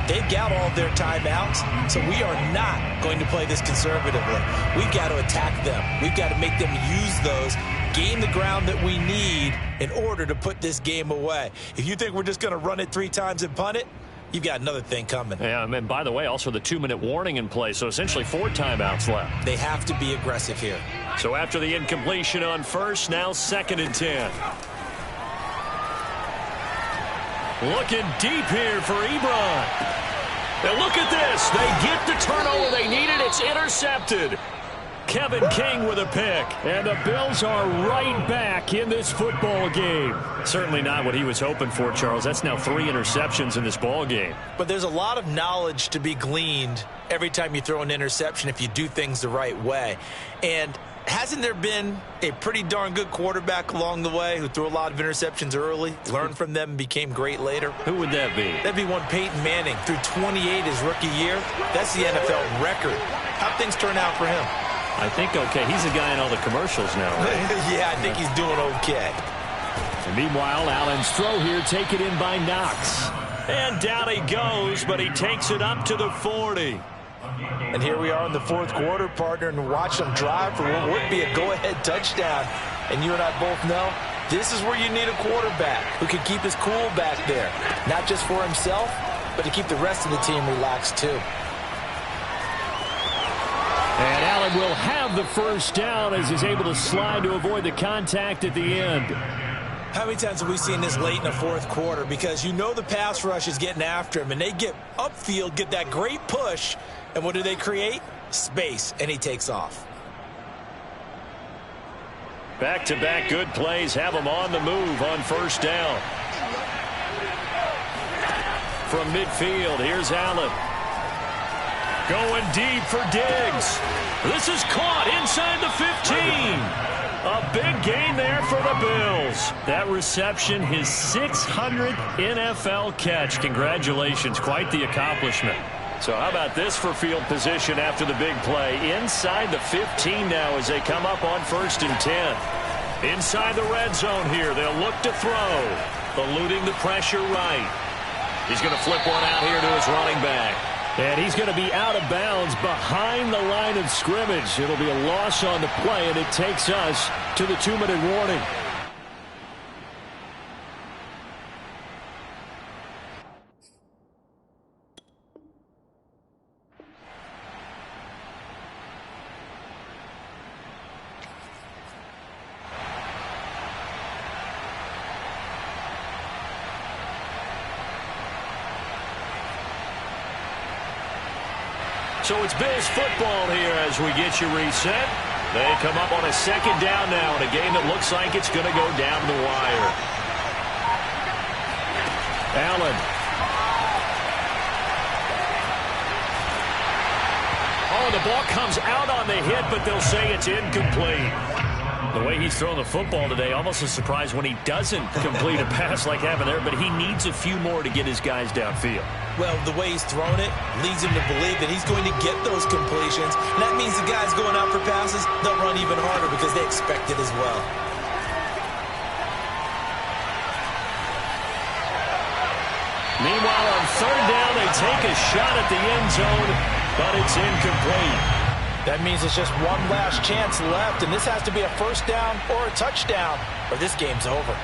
They've got all their timeouts, so we are not going to play this conservatively. We've got to attack them. We've got to make them use those, gain the ground that we need in order to put this game away. If you think we're just going to run it 3 times and punt it, you've got another thing coming. Yeah, and by the way, also the 2-minute warning in play, so essentially 4 timeouts left. They have to be aggressive here. So after the incompletion on first, now 2nd and 10. Looking deep here for Ebron. And look at this. They get the turnover they needed. It's intercepted. Kevin King with a pick. And the Bills are right back in this football game. Certainly not what he was hoping for, Charles. That's now 3 interceptions in this ball game. But there's a lot of knowledge to be gleaned every time you throw an interception if you do things the right way. And hasn't there been a pretty darn good quarterback along the way who threw a lot of interceptions early, learned from them, and became great later? Who would that be? That'd be one Peyton Manning. Threw 28 his rookie year. That's the NFL record. How'd things turn out for him? I think okay. He's a guy in all the commercials now, right? Yeah, I think he's doing okay. And meanwhile, Allen's throw here taken in by Knox. And down he goes, but he takes it up to the 40. And here we are in the 4th quarter, partner, and watch them drive for what would be a go-ahead touchdown. And you and I both know this is where you need a quarterback who can keep his cool back there. Not just for himself, but to keep the rest of the team relaxed too. And Allen will have the first down as he's able to slide to avoid the contact at the end. How many times have we seen this late in the 4th quarter? Because you know the pass rush is getting after him, and they get upfield, get that great push, and what do they create? Space, and he takes off. Back-to-back good plays have him on the move on first down. From midfield, here's Allen. Going deep for Diggs. This is caught inside the 15. A big gain there for the Bills. That reception, his 600th NFL catch. Congratulations, quite the accomplishment. So how about this for field position after the big play? Inside the 15 now as they come up on 1st and 10. Inside the red zone here, they'll look to throw. Eluding the pressure right. He's going to flip one out here to his running back. And he's going to be out of bounds behind the line of scrimmage. It'll be a loss on the play, and it takes us to the 2-minute warning. So it's Bills football here as we get you reset. They come up on a 2nd down now in a game that looks like it's going to go down the wire. Allen. Oh, the ball comes out on the hit, but they'll say it's incomplete. The way he's throwing the football today, almost a surprise when he doesn't complete a pass like having there, but he needs a few more to get his guys downfield. Well, the way he's thrown it leads him to believe that he's going to get those completions. And that means the guys going out for passes, they'll run even harder because they expect it as well. Meanwhile, on 3rd down, they take a shot at the end zone, but it's incomplete. That means it's just one last chance left, and this has to be a 1st down or a touchdown, or this game's over.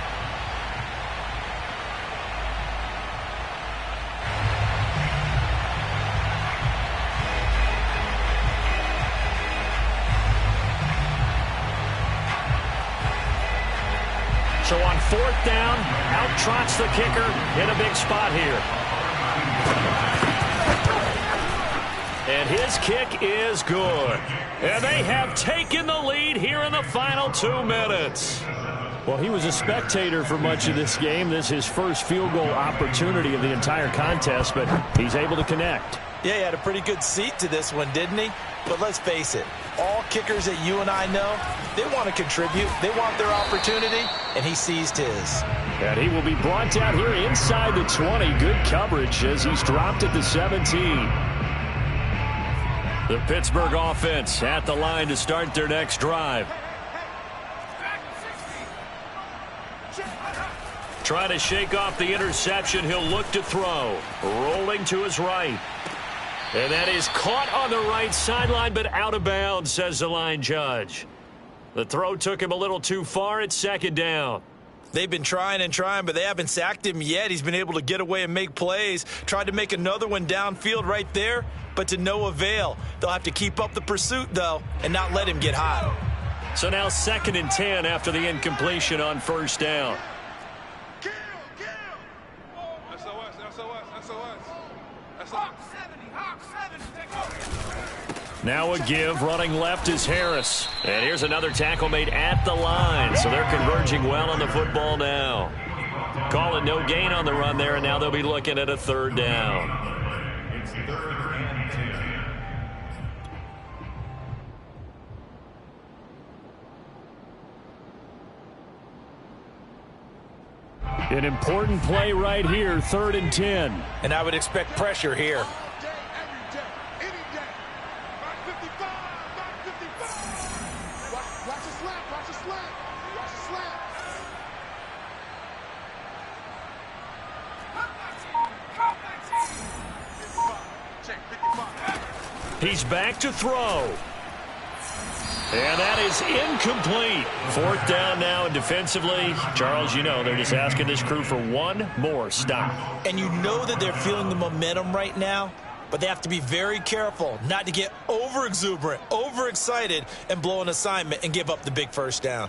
So on 4th down, out trots the kicker in a big spot here. And his kick is good. And they have taken the lead here in the final 2 minutes. Well, he was a spectator for much of this game. This is his first field goal opportunity of the entire contest, but he's able to connect. Yeah, he had a pretty good seat to this one, didn't he? But let's face it, all kickers that you and I know, they want to contribute. They want their opportunity, and he seized his. And he will be brought down here inside the 20. Good coverage as he's dropped at the 17. The Pittsburgh offense at the line to start their next drive. Trying to shake off the interception. He'll look to throw. Rolling to his right. And that is caught on the right sideline, but out of bounds, says the line judge. The throw took him a little too far. It's 2nd down. They've been trying and trying, but they haven't sacked him yet. He's been able to get away and make plays. Tried to make another one downfield right there, but to no avail. They'll have to keep up the pursuit, though, and not let him get hot. So now 2nd and 10 after the incompletion on 1st down. Now a give, running left is Harris. And here's another tackle made at the line. So they're converging well on the football now. Calling no gain on the run there, and now they'll be looking at a 3rd down. It's 3rd and 10. An important play right here, 3rd and 10. And I would expect pressure here. He's back to throw. And that is incomplete. 4th down now, and defensively, Charles, you know, they're just asking this crew for one more stop. And you know that they're feeling the momentum right now, but they have to be very careful not to get over-exuberant, over-excited, and blow an assignment and give up the big 1st down.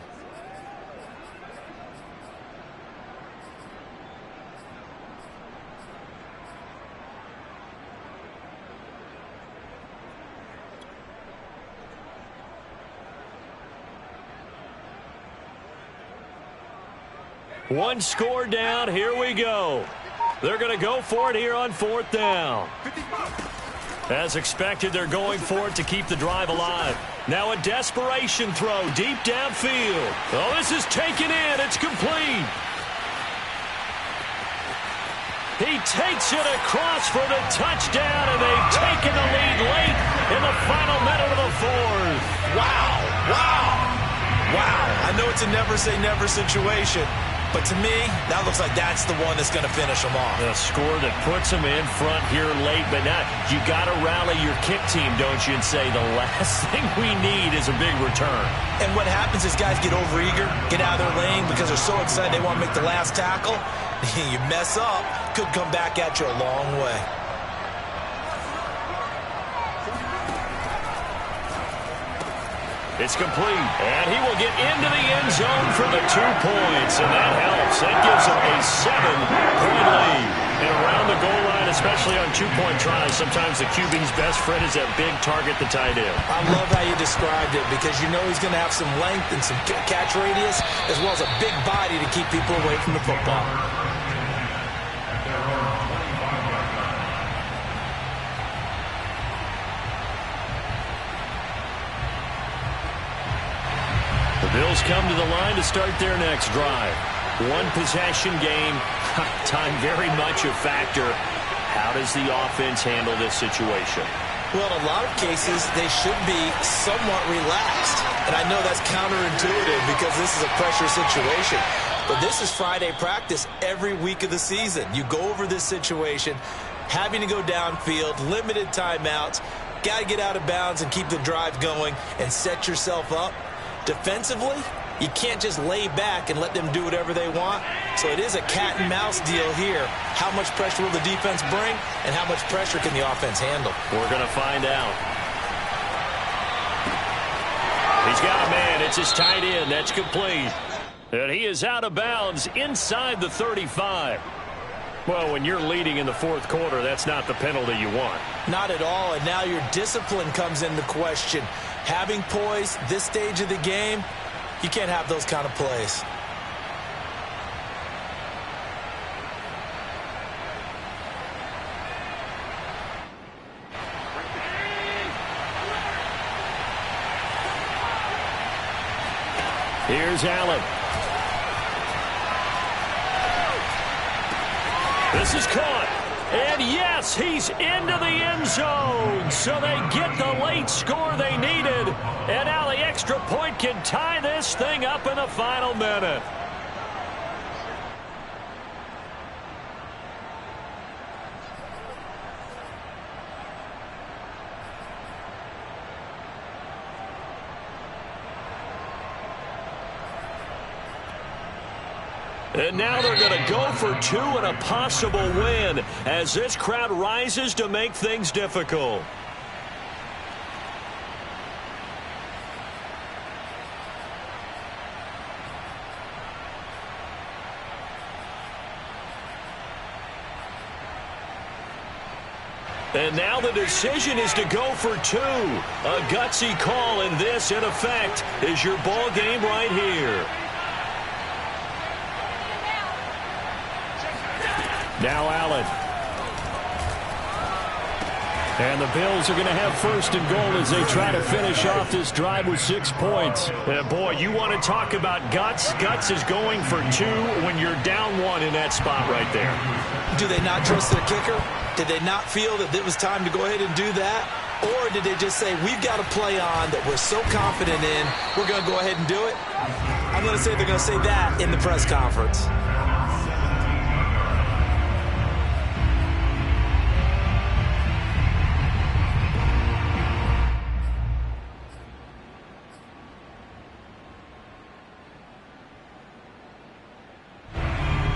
One score down. Here we go. They're going to go for it here on 4th down. As expected, they're going for it to keep the drive alive. Now a desperation throw deep downfield. Oh, this is taken in. It's complete. He takes it across for the touchdown, and they've taken the lead late in the final minute of the 4th. Wow, wow, wow. I know it's a never-say-never situation, but to me, that looks like that's the one that's going to finish them off. A score that puts them in front here late, but now you got to rally your kick team, don't you, and say the last thing we need is a big return. And what happens is guys get overeager, get out of their lane because they're so excited they want to make the last tackle. You mess up, could come back at you a long way. It's complete, and he will get into the end zone for the 2 points, and that helps. That gives him a 7-point lead. And around the goal line, especially on 2-point tries, sometimes the QB's best friend is that big target, the tight end. I love how you described it because you know he's going to have some length and some catch radius as well as a big body to keep people away from the football. Bills come to the line to start their next drive. One possession game, time very much a factor. How does the offense handle this situation? Well, in a lot of cases, they should be somewhat relaxed. And I know that's counterintuitive because this is a pressure situation. But this is Friday practice every week of the season. You go over this situation, having to go downfield, limited timeouts, got to get out of bounds and keep the drive going and set yourself up. Defensively, you can't just lay back and let them do whatever they want. So it is a cat and mouse deal here. How much pressure will the defense bring and how much pressure can the offense handle? We're going to find out. He's got a man. It's his tight end. That's complete. And he is out of bounds inside the 35. Well, when you're leading in the fourth quarter, that's not the penalty you want. Not at all, and now your discipline comes into question. Having poise this stage of the game, you can't have those kind of plays. Here's Allen. This is caught. And yes, he's into the end zone. So they get the late score they needed. And now the extra point can tie this thing up in the final minute. And now they're going to go for two and a possible win as this crowd rises to make things difficult. And now the decision is to go for two. A gutsy call, and this, in effect, is your ball game right here. Now Allen. And the Bills are going to have first and goal as they try to finish off this drive with 6 points. Boy, you want to talk about guts. Guts is going for two when you're down one in that spot right there. Do they not trust their kicker? Did they not feel that it was time to go ahead and do that? Or did they just say, we've got a play on that we're so confident in, we're going to go ahead and do it? I'm going to say they're going to say that in the press conference.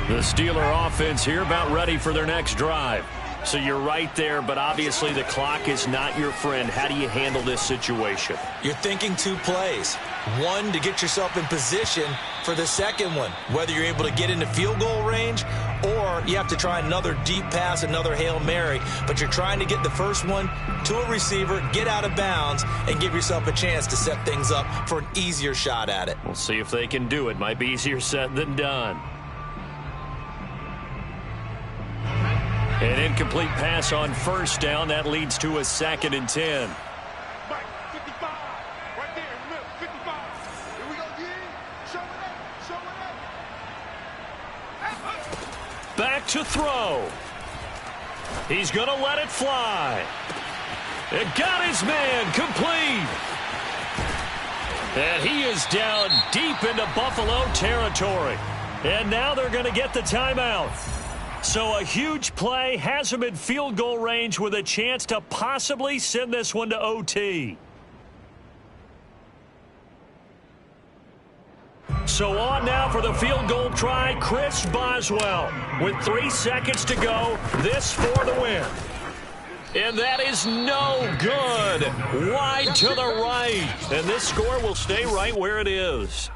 The Steeler offense here about ready for their next drive. So you're right there, but obviously the clock is not your friend. How do you handle this situation? You're thinking two plays. One, to get yourself in position for the second one, whether you're able to get into field goal range or you have to try another deep pass, another Hail Mary. But you're trying to get the first one to a receiver, get out of bounds, and give yourself a chance to set things up for an easier shot at it. We'll see if they can do it. Might be easier said than done. An incomplete pass on first down. That leads to a 2nd and 10. Mike, 55. Right there in the middle, 55. Here we go, show it up. Back to throw. He's going to let it fly. It got his man complete. And he is down deep into Buffalo territory. And now they're going to get the timeout. So a huge play has him in field goal range with a chance to possibly send this one to OT. So on now for the field goal try, Chris Boswell. With 3 seconds to go, this for the win. And that is no good. Wide to the right. And this score will stay right where it is.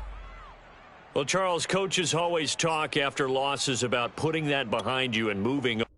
Well, Charles, coaches always talk after losses about putting that behind you and moving on.